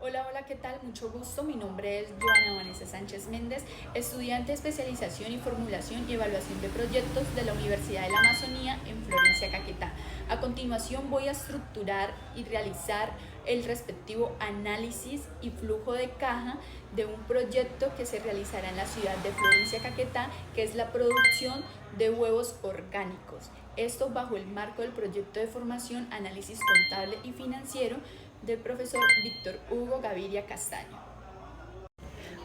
Hola, ¿qué tal? Mucho gusto. Mi nombre es Joana Vanessa Sánchez Méndez, estudiante de especialización y formulación y evaluación de proyectos de la Universidad de la Amazonía en Florencia, Caquetá. A continuación voy a estructurar y realizar el respectivo análisis y flujo de caja de un proyecto que se realizará en la ciudad de Florencia, Caquetá, que es la producción de huevos orgánicos. Esto bajo el marco del proyecto de formación, análisis contable y financiero del profesor Víctor Hugo Gaviria Castaño.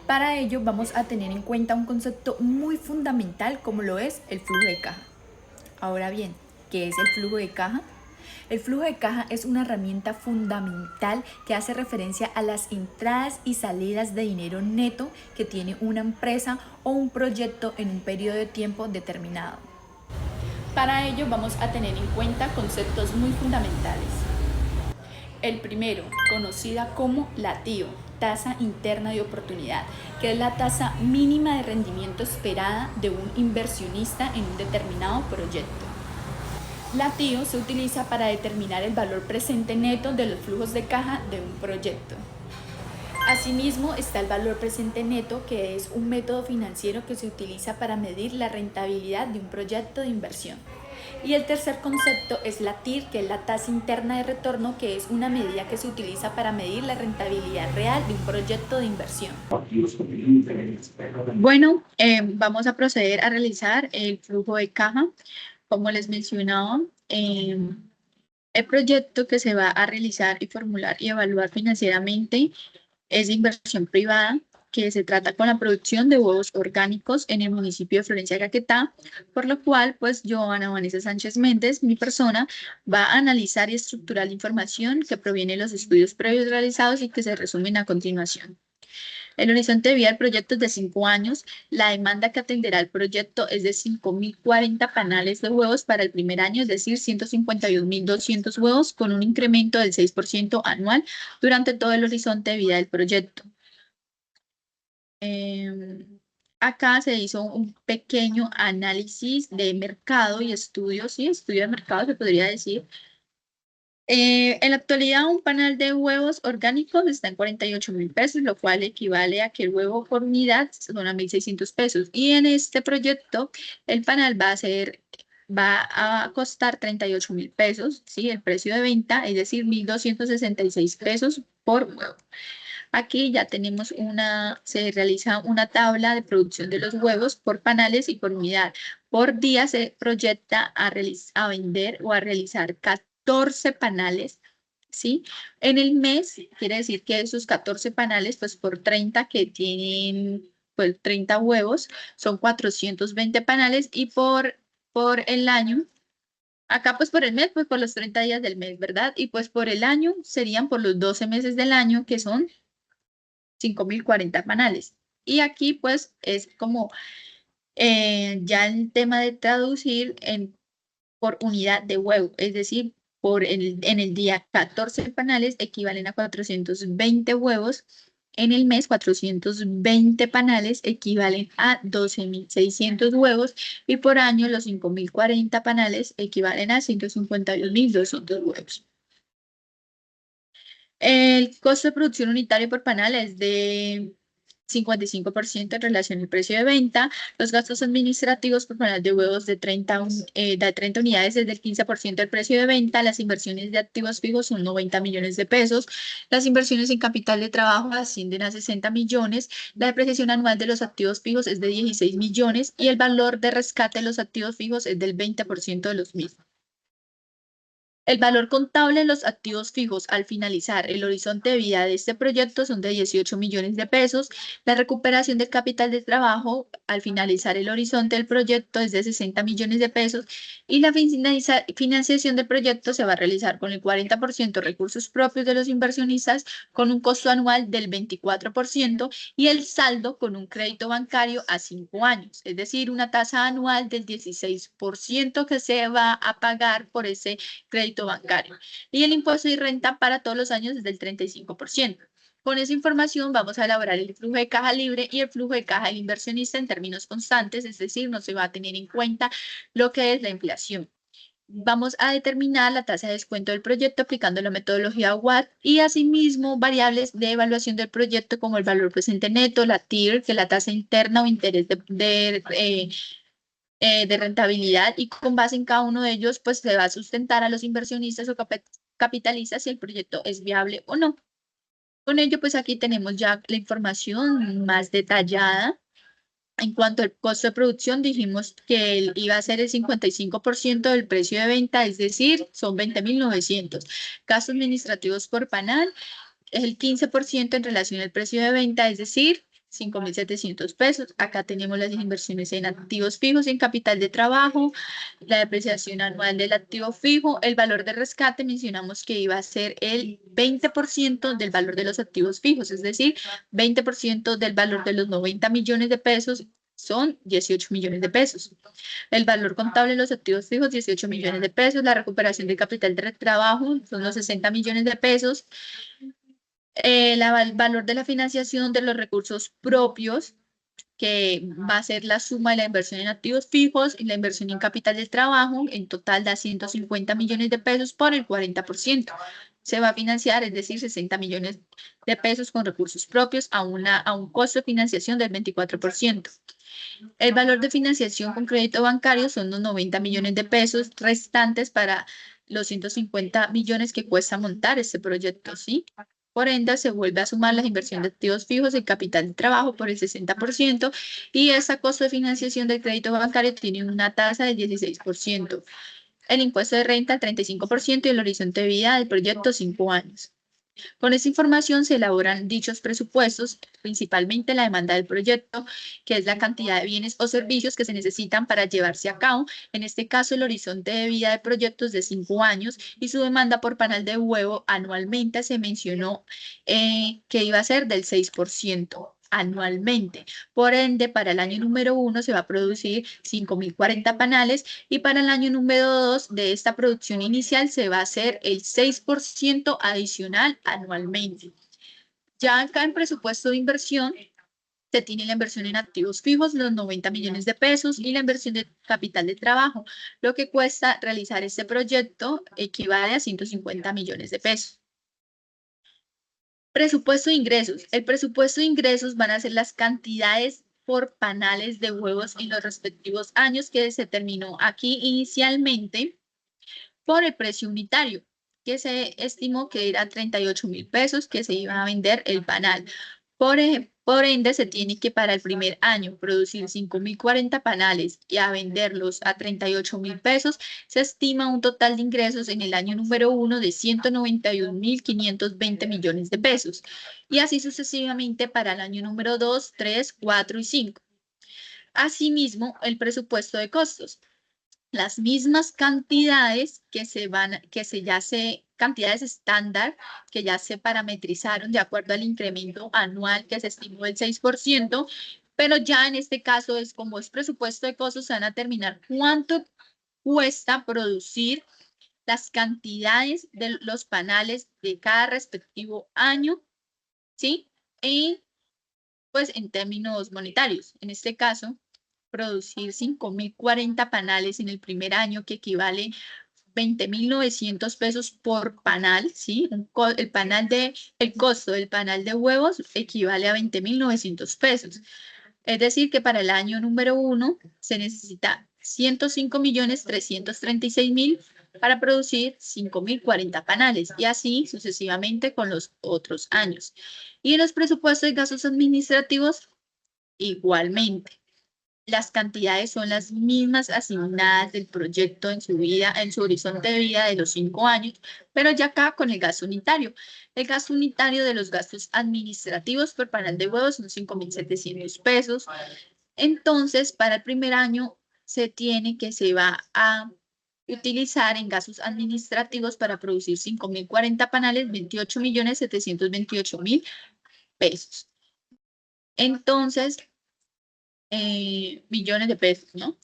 Para ello vamos a tener en cuenta un concepto muy fundamental como lo es el flujo de caja. Ahora bien, ¿qué es el flujo de caja? El flujo de caja es una herramienta fundamental que hace referencia a las entradas y salidas de dinero neto que tiene una empresa o un proyecto en un periodo de tiempo determinado. Para ello vamos a tener en cuenta conceptos muy fundamentales. El primero, conocida como la TIO, tasa interna de oportunidad, que es la tasa mínima de rendimiento esperada de un inversionista en un determinado proyecto. La TIO se utiliza para determinar el valor presente neto de los flujos de caja de un proyecto. Asimismo está el valor presente neto, que es un método financiero que se utiliza para medir la rentabilidad de un proyecto de inversión. Y el tercer concepto es la TIR, que es la tasa interna de retorno, que es una medida que se utiliza para medir la rentabilidad real de un proyecto de inversión. Bueno, vamos a proceder a realizar el flujo de caja. Como les mencionaba, el proyecto que se va a realizar y formular y evaluar financieramente es de inversión privada, que se trata con la producción de huevos orgánicos en el municipio de Florencia, Caquetá, por lo cual, pues yo, Ana Vanessa Sánchez Méndez, mi persona, va a analizar y estructurar la información que proviene de los estudios previos realizados y que se resumen a continuación. El horizonte de vida del proyecto es de 5 años. La demanda que atenderá el proyecto es de 5.040 panales de huevos para el primer año, es decir, 151.200 huevos con un incremento del 6% anual durante todo el horizonte de vida del proyecto. Acá se hizo un pequeño análisis de mercado y estudios, sí, estudio de mercado se podría decir. En la actualidad, un panal de huevos orgánicos está en 48.000 pesos, lo cual equivale a que el huevo por unidad son a 1.600 pesos. Y en este proyecto, el panal va a costar 38.000 pesos, ¿sí? El precio de venta, es decir, 1.266 pesos por huevo. Aquí ya tenemos se realiza una tabla de producción de los huevos por panales y por unidad. Por día se proyecta a vender o a realizar 14 panales, ¿sí? En el mes, quiere decir que esos 14 panales, pues por 30 que tienen, pues 30 huevos, son 420 panales y por el año, acá pues por el mes, pues por los 30 días del mes, ¿verdad? Y pues por el año serían por los 12 meses del año, que son 5.040 panales. Y aquí pues es como ya el tema de traducir por unidad de huevo, es decir, en el día 14 panales equivalen a 420 huevos, en el mes 420 panales equivalen a 12.600 huevos y por año los 5.040 panales equivalen a 152.200 huevos. El costo de producción unitario por panal es de 55% en relación al precio de venta. Los gastos administrativos por panal de huevos de 30 unidades es del 15% del precio de venta. Las inversiones de activos fijos son 90 millones de pesos. Las inversiones en capital de trabajo ascienden a 60 millones. La depreciación anual de los activos fijos es de 16 millones y el valor de rescate de los activos fijos es del 20% de los mismos. El valor contable de los activos fijos al finalizar el horizonte de vida de este proyecto son de 18 millones de pesos. La recuperación del capital de trabajo al finalizar el horizonte del proyecto es de 60 millones de pesos y la financiación del proyecto se va a realizar con el 40% recursos propios de los inversionistas con un costo anual del 24% y el saldo con un crédito bancario a 5 años, es decir, una tasa anual del 16% que se va a pagar por ese crédito bancario. Y el impuesto de renta para todos los años es del 35%. Con esa información vamos a elaborar el flujo de caja libre y el flujo de caja del inversionista en términos constantes, es decir, no se va a tener en cuenta lo que es la inflación. vamos a determinar la tasa de descuento del proyecto aplicando la metodología WAT y asimismo variables de evaluación del proyecto como el valor presente neto, la TIR, que es la tasa interna o interés de rentabilidad, y con base en cada uno de ellos pues se va a sustentar a los inversionistas o capitalistas si el proyecto es viable o no. Con ello pues aquí tenemos ya la información más detallada. En cuanto al costo de producción, dijimos que iba a ser el 55% del precio de venta, es decir, son 20.900. Gastos administrativos por panal, el 15% en relación al precio de venta, es decir, 5.700 pesos. Acá tenemos las inversiones en activos fijos y en capital de trabajo, la depreciación anual del activo fijo, el valor de rescate, mencionamos que iba a ser el 20% del valor de los activos fijos, es decir, 20% del valor de los 90 millones de pesos son 18 millones de pesos. El valor contable de los activos fijos, 18 millones de pesos. La recuperación del capital de trabajo son los 60 millones de pesos. El valor de la financiación de los recursos propios, que va a ser la suma de la inversión en activos fijos y la inversión en capital del trabajo, en total da 150 millones de pesos por el 40%. Se va a financiar, es decir, 60 millones de pesos con recursos propios a un costo de financiación del 24%. El valor de financiación con crédito bancario son los 90 millones de pesos restantes para los 150 millones que cuesta montar este proyecto, ¿sí? Por ende, se vuelve a sumar las inversiones de activos fijos y capital de trabajo por el 60% y ese costo de financiación del crédito bancario tiene una tasa del 16%. El impuesto de renta, el 35% y el horizonte de vida del proyecto, 5 años. Con esta información se elaboran dichos presupuestos, principalmente la demanda del proyecto, que es la cantidad de bienes o servicios que se necesitan para llevarse a cabo. En este caso, el horizonte de vida de proyectos de 5 años y su demanda por panal de huevo anualmente se mencionó que iba a ser del 6% anualmente. Por ende, para el año número 1 se va a producir 5.040 panales y para el año número 2 de esta producción inicial se va a hacer el 6% adicional anualmente. Ya acá en presupuesto de inversión se tiene la inversión en activos fijos, los 90 millones de pesos y la inversión de capital de trabajo. Lo que cuesta realizar este proyecto equivale a 150 millones de pesos. Presupuesto de ingresos. El presupuesto de ingresos van a ser las cantidades por panales de huevos en los respectivos años que se determinó aquí inicialmente por el precio unitario, que se estimó que era 38.000 pesos que se iba a vender el panal. Por ende, se tiene que para el primer año producir 5.040 panales y a venderlos a 38.000 pesos, se estima un total de ingresos en el año número 1 de 191.520 millones de pesos. Y así sucesivamente para el año número 2, 3, 4 y 5. Asimismo, el presupuesto de costos. Las mismas cantidades cantidades estándar que ya se parametrizaron de acuerdo al incremento anual que se estimó del 6%, pero ya en este caso es como es presupuesto de costos, se van a determinar cuánto cuesta producir las cantidades de los panales de cada respectivo año, ¿sí? Y pues en términos monetarios, en este caso, producir 5.040 panales en el primer año, que equivale 20.900 pesos por panal, ¿sí? El costo del panal de huevos equivale a 20.900 pesos. Es decir, que para el año número 1 se necesita 105.336.000 para producir 5.040 panales y así sucesivamente con los otros años. Y en los presupuestos de gastos administrativos, igualmente. Las cantidades son las mismas asignadas del proyecto en su vida, en su horizonte de vida de los 5 años, pero ya acá con el gasto unitario. El gasto unitario de los gastos administrativos por panal de huevos son 5.700 pesos. Entonces, para el primer año se va a utilizar en gastos administrativos para producir 5.040 panales, 28.728.000 pesos. Entonces, millones de pesos, ¿no?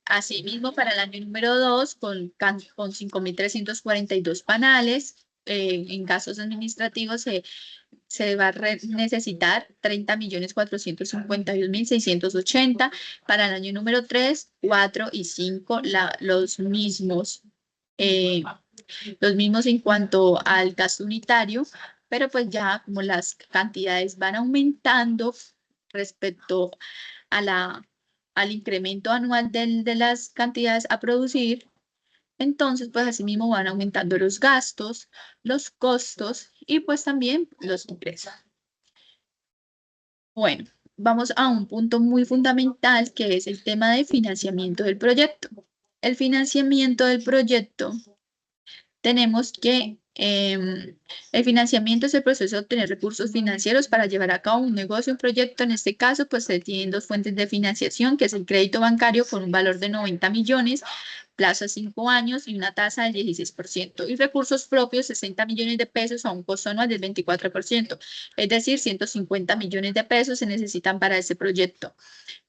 Asimismo, para el año número 2, con 5.342 panales, en gastos administrativos se va a necesitar 30.451.680. Para el año número 3, 4 y 5, los mismos los mismos en cuanto al gasto unitario, pero pues ya como las cantidades van aumentando respecto a al incremento anual de las cantidades a producir, entonces pues asimismo van aumentando los gastos, los costos y pues también los ingresos. Bueno, vamos a un punto muy fundamental que es el tema de financiamiento del proyecto. El financiamiento del proyecto tenemos que el financiamiento es el proceso de obtener recursos financieros para llevar a cabo un negocio, un proyecto. En este caso, pues se tienen dos fuentes de financiación, que es el crédito bancario con un valor de 90 millones, plazo a 5 años y una tasa del 16%. Y recursos propios, 60 millones de pesos a un costo anual del 24%. Es decir, 150 millones de pesos se necesitan para ese proyecto.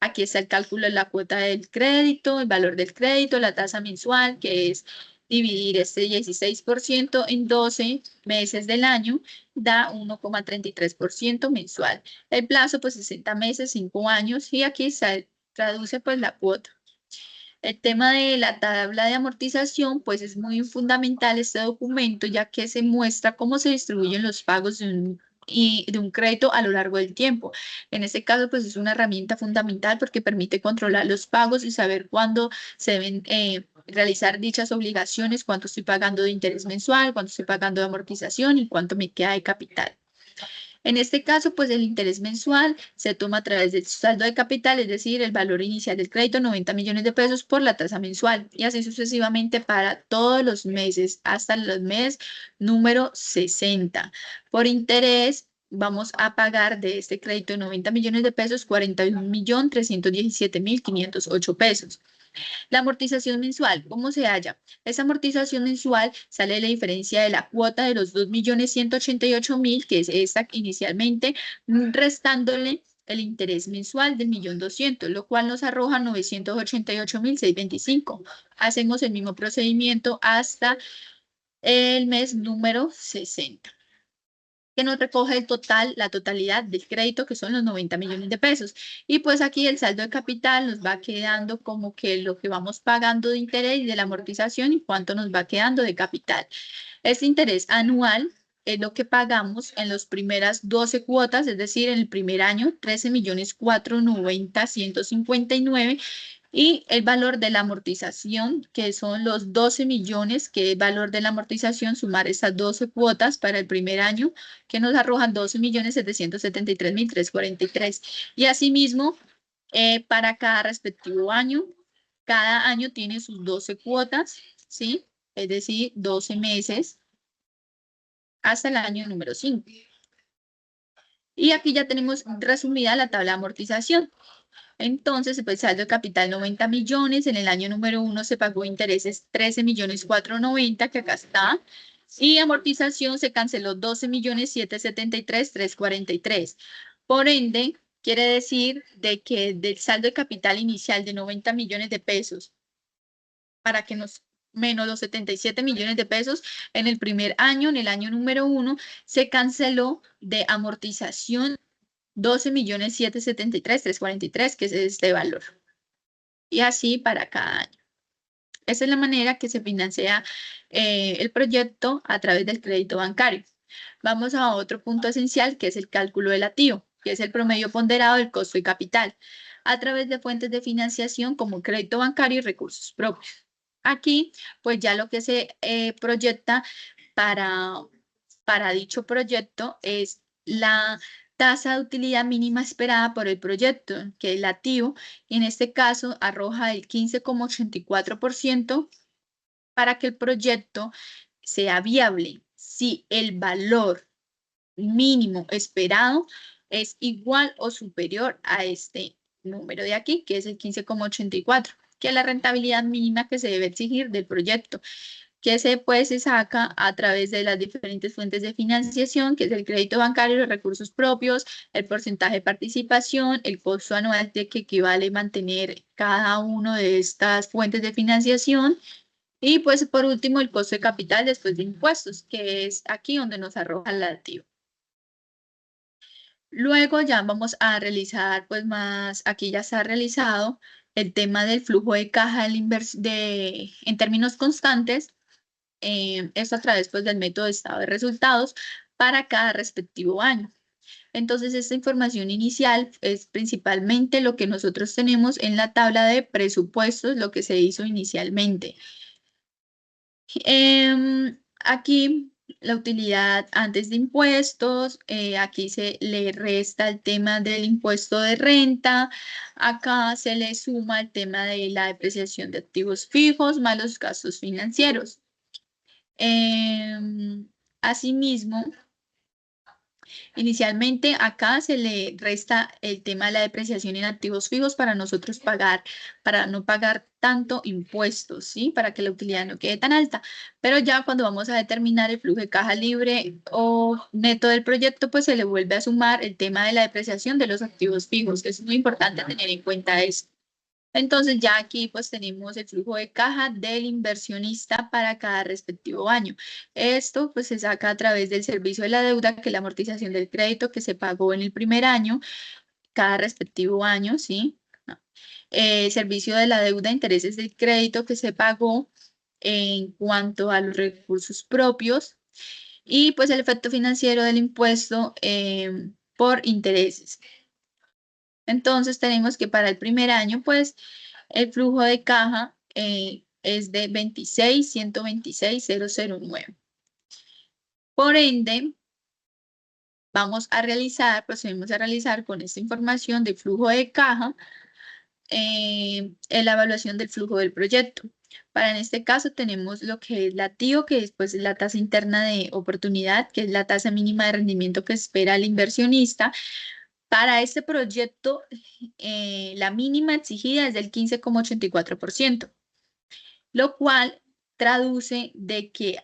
Aquí está el cálculo de la cuota del crédito, el valor del crédito, la tasa mensual, que es dividir este 16% en 12 meses del año, da 1,33% mensual. El plazo, pues 60 meses, 5 años, y aquí se traduce pues la cuota. El tema de la tabla de amortización, pues es muy fundamental este documento, ya que se muestra cómo se distribuyen los pagos de un crédito a lo largo del tiempo. En este caso, pues es una herramienta fundamental porque permite controlar los pagos y saber cuándo se deben realizar dichas obligaciones, cuánto estoy pagando de interés mensual, cuánto estoy pagando de amortización y cuánto me queda de capital. En este caso, pues el interés mensual se toma a través del saldo de capital, es decir, el valor inicial del crédito, 90 millones de pesos por la tasa mensual, y así sucesivamente para todos los meses hasta el mes número 60. Por interés, vamos a pagar de este crédito de 90 millones de pesos, 41.317.508 pesos. La amortización mensual, ¿cómo se halla? Esa amortización mensual sale de la diferencia de la cuota de los 2.188.000, que es esta inicialmente, restándole el interés mensual del 1.200.000, lo cual nos arroja 988.625. Hacemos el mismo procedimiento hasta el mes número 60, que nos recoge el total, la totalidad del crédito, que son los 90 millones de pesos. Y pues aquí el saldo de capital nos va quedando como que lo que vamos pagando de interés y de la amortización y cuánto nos va quedando de capital. Este interés anual es lo que pagamos en las primeras 12 cuotas, es decir, en el primer año, 13.490.159. Y el valor de la amortización, que son los 12 millones, que es el valor de la amortización, sumar estas 12 cuotas para el primer año, que nos arrojan 12.773.343. Y asimismo, para cada respectivo año, cada año tiene sus 12 cuotas, ¿sí? Es decir, 12 meses hasta el año número 5. Y aquí ya tenemos resumida la tabla de amortización. Entonces, pues saldo de capital 90 millones, en el año número 1 se pagó intereses 13.490.000, que acá está, y amortización se canceló 12.773.343. Por ende, quiere decir de que del saldo de capital inicial de 90 millones de pesos, para que nos menos los 77 millones de pesos en el primer año, en el año número 1, se canceló de amortización 12.773.343, que es este valor. Y así para cada año. Esa es la manera que se financia el proyecto a través del crédito bancario. Vamos a otro punto esencial, que es el cálculo del activo, que es el promedio ponderado del costo y capital, a través de fuentes de financiación como crédito bancario y recursos propios. Aquí, pues ya lo que se proyecta para dicho proyecto es la tasa de utilidad mínima esperada por el proyecto, que es el activo, y en este caso arroja el 15,84% para que el proyecto sea viable. Si el valor mínimo esperado es igual o superior a este número de aquí, que es el 15,84, que es la rentabilidad mínima que se debe exigir del proyecto, que se saca a través de las diferentes fuentes de financiación, que es el crédito bancario, los recursos propios, el porcentaje de participación, el costo anual de que equivale mantener cada una de estas fuentes de financiación, y pues por último el costo de capital después de impuestos, que es aquí donde nos arroja el activo. Luego ya vamos a realizar pues más, aquí ya se ha realizado el tema del flujo de caja en términos constantes, esto a través pues, del método de estado de resultados para cada respectivo año. Entonces, esta información inicial es principalmente lo que nosotros tenemos en la tabla de presupuestos, lo que se hizo inicialmente. Aquí la utilidad antes de impuestos, aquí se le resta el tema del impuesto de renta, acá se le suma el tema de la depreciación de activos fijos más los gastos financieros. Asimismo, inicialmente acá se le resta el tema de la depreciación en activos fijos para nosotros pagar, para no pagar tanto impuestos, ¿sí? Para que la utilidad no quede tan alta. Pero ya cuando vamos a determinar el flujo de caja libre o neto del proyecto, pues se le vuelve a sumar el tema de la depreciación de los activos fijos. Es muy importante tener en cuenta eso. Entonces ya aquí pues tenemos el flujo de caja del inversionista para cada respectivo año. Esto pues se saca a través del servicio de la deuda, que es la amortización del crédito que se pagó en el primer año, cada respectivo año, ¿sí? No. Servicio de la deuda, intereses del crédito que se pagó en cuanto a los recursos propios y pues el efecto financiero del impuesto por intereses. Entonces tenemos que para el primer año, pues, el flujo de caja es de 26.126.009. Por ende, procedemos a realizar con esta información de flujo de caja la evaluación del flujo del proyecto. Para en este caso tenemos lo que es la TIO, que es pues, la tasa interna de oportunidad, que es la tasa mínima de rendimiento que espera el inversionista. Para este proyecto, la mínima exigida es del 15,84%, lo cual traduce de que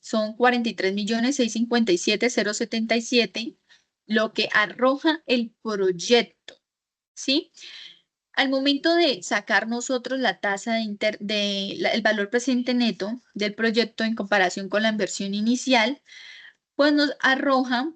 son 43.657.077 lo que arroja el proyecto, ¿sí? Al momento de sacar nosotros la tasa el valor presente neto del proyecto en comparación con la inversión inicial, pues nos arroja.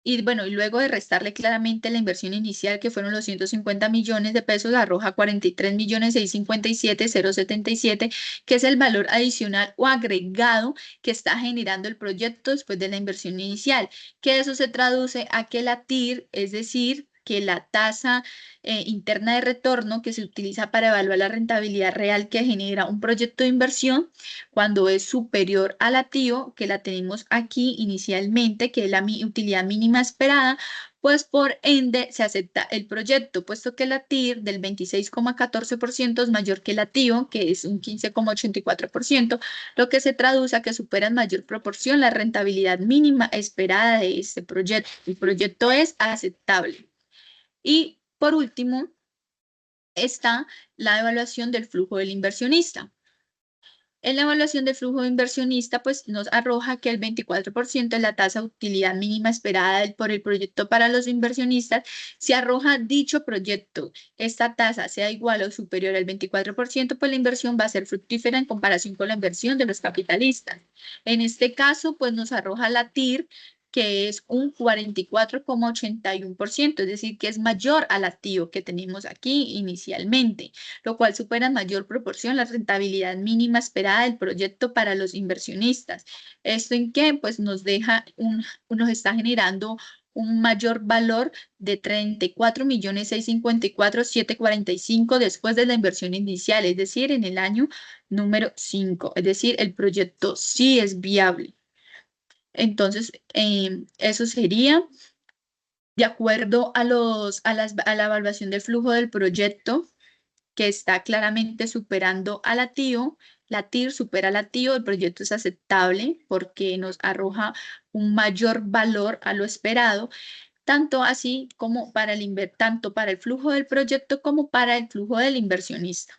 Y bueno, y luego de restarle claramente la inversión inicial, que fueron los 150 millones de pesos, arroja 43.657.077, que es el valor adicional o agregado que está generando el proyecto después de la inversión inicial, que eso se traduce a que la TIR, es decir, que la tasa interna de retorno que se utiliza para evaluar la rentabilidad real que genera un proyecto de inversión, cuando es superior a la TIO, que la tenemos aquí inicialmente, que es la utilidad mínima esperada, pues por ende se acepta el proyecto, puesto que la TIR del 26,14% es mayor que la TIO, que es un 15,84%, lo que se traduce a que supera en mayor proporción la rentabilidad mínima esperada de este proyecto. El proyecto es aceptable. Y por último, está la evaluación del flujo del inversionista. En la evaluación del flujo de inversionista, pues nos arroja que el 24% es la tasa de utilidad mínima esperada por el proyecto para los inversionistas. Si arroja dicho proyecto, esta tasa sea igual o superior al 24%, pues la inversión va a ser fructífera en comparación con la inversión de los capitalistas. En este caso, pues nos arroja la TIR, que es un 44,81%, es decir, que es mayor al activo que tenemos aquí inicialmente, lo cual supera en mayor proporción la rentabilidad mínima esperada del proyecto para los inversionistas. ¿Esto en qué? Pues nos está generando un mayor valor de 34.654.745 después de la inversión inicial, es decir, en el año número 5, es decir, el proyecto sí es viable. Entonces, eso sería de acuerdo a la evaluación del flujo del proyecto, que está claramente superando a la TIO. La TIR supera a la TIO, el proyecto es aceptable porque nos arroja un mayor valor a lo esperado, tanto así como tanto para el flujo del proyecto como para el flujo del inversionista.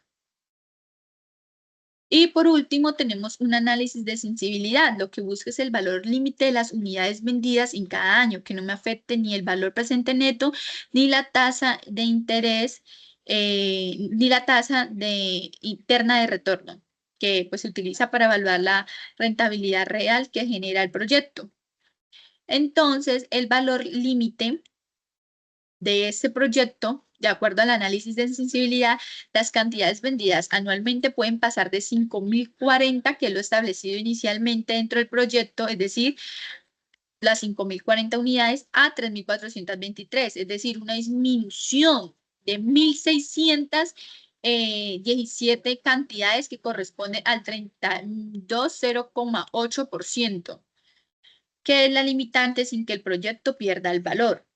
Y por último, tenemos un análisis de sensibilidad. Lo que busca es el valor límite de las unidades vendidas en cada año, que no me afecte ni el valor presente neto, ni la tasa de interés, ni la tasa interna de retorno, que pues, se utiliza para evaluar la rentabilidad real que genera el proyecto. Entonces, el valor límite de este proyecto De acuerdo al análisis de sensibilidad, las cantidades vendidas anualmente pueden pasar de 5.040, que es lo establecido inicialmente dentro del proyecto, es decir, las 5.040 unidades, a 3.423, es decir, una disminución de 1.617 cantidades, que corresponde al 32,08%, que es la limitante sin que el proyecto pierda el valor.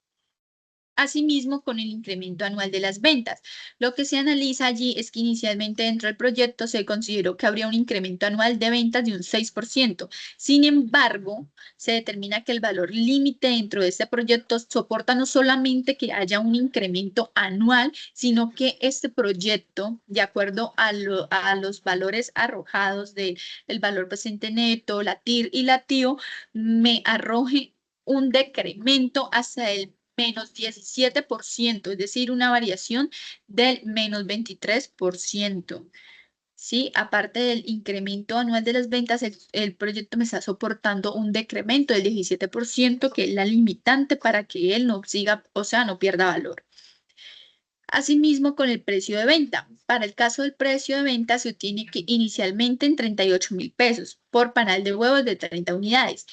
Asimismo, con el incremento anual de las ventas. Lo que se analiza allí es que inicialmente dentro del proyecto se consideró que habría un incremento anual de ventas de un 6%. Sin embargo, se determina que el valor límite dentro de este proyecto soporta no solamente que haya un incremento anual, sino que este proyecto, de acuerdo a los valores arrojados del valor presente neto, la TIR y la TIO, me arroje un decremento hasta el -17%, es decir, una variación del -23%. ¿Sí? Aparte del incremento anual de las ventas, el proyecto me está soportando un decremento del 17%, que es la limitante para que él no siga, o sea, no pierda valor. Asimismo, con el precio de venta. Para el caso del precio de venta, se obtiene que inicialmente en 38.000 pesos por panal de huevos de 30 unidades.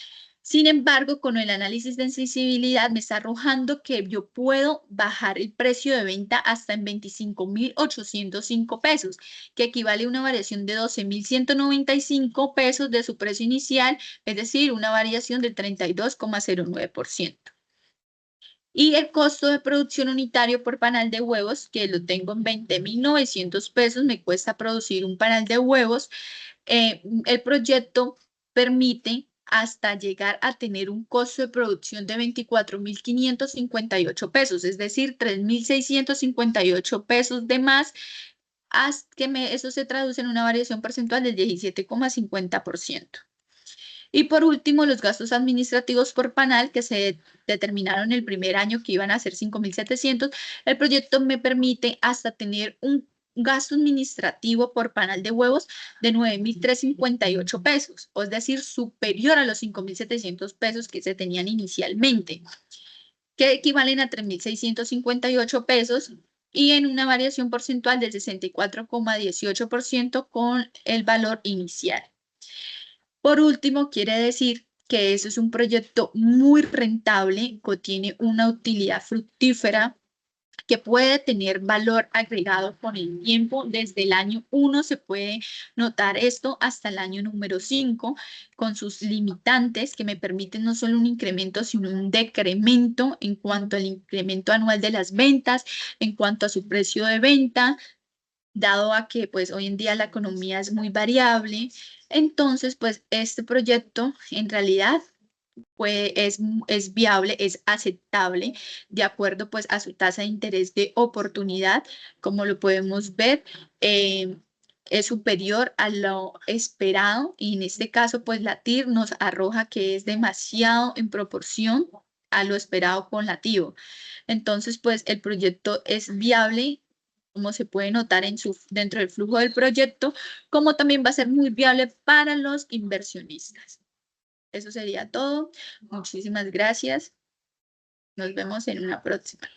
Sin embargo, con el análisis de sensibilidad me está arrojando que yo puedo bajar el precio de venta hasta en 25.805 pesos, que equivale a una variación de 12.195 pesos de su precio inicial, es decir, una variación del 32,09%. Y el costo de producción unitario por panal de huevos, que lo tengo en 20.900 pesos, me cuesta producir un panal de huevos. El proyecto permite hasta llegar a tener un costo de producción de 24.558 pesos, es decir, 3.658 pesos de más, eso se traduce en una variación porcentual del 17,50%. Y por último, los gastos administrativos por panal, que se determinaron el primer año que iban a ser 5.700. El proyecto me permite hasta tener un gasto administrativo por panal de huevos de 9.358 pesos, es decir, superior a los 5.700 pesos que se tenían inicialmente, que equivalen a 3.658 pesos, y en una variación porcentual del 64,18% con el valor inicial. Por último, quiere decir que eso es un proyecto muy rentable, que tiene una utilidad fructífera, que puede tener valor agregado con el tiempo. Desde el año 1 se puede notar esto hasta el año número 5, con sus limitantes que me permiten no solo un incremento, sino un decremento en cuanto al incremento anual de las ventas, en cuanto a su precio de venta, dado a que pues hoy en día la economía es muy variable. Entonces pues este proyecto en realidad pues es viable, es aceptable de acuerdo pues a su tasa de interés de oportunidad. Como lo podemos ver, es superior a lo esperado, y en este caso pues la TIR nos arroja que es demasiado en proporción a lo esperado con la TIO. Entonces pues el proyecto es viable, como se puede notar dentro del flujo del proyecto, como también va a ser muy viable para los inversionistas. Eso sería todo. Muchísimas gracias. Nos vemos en una próxima.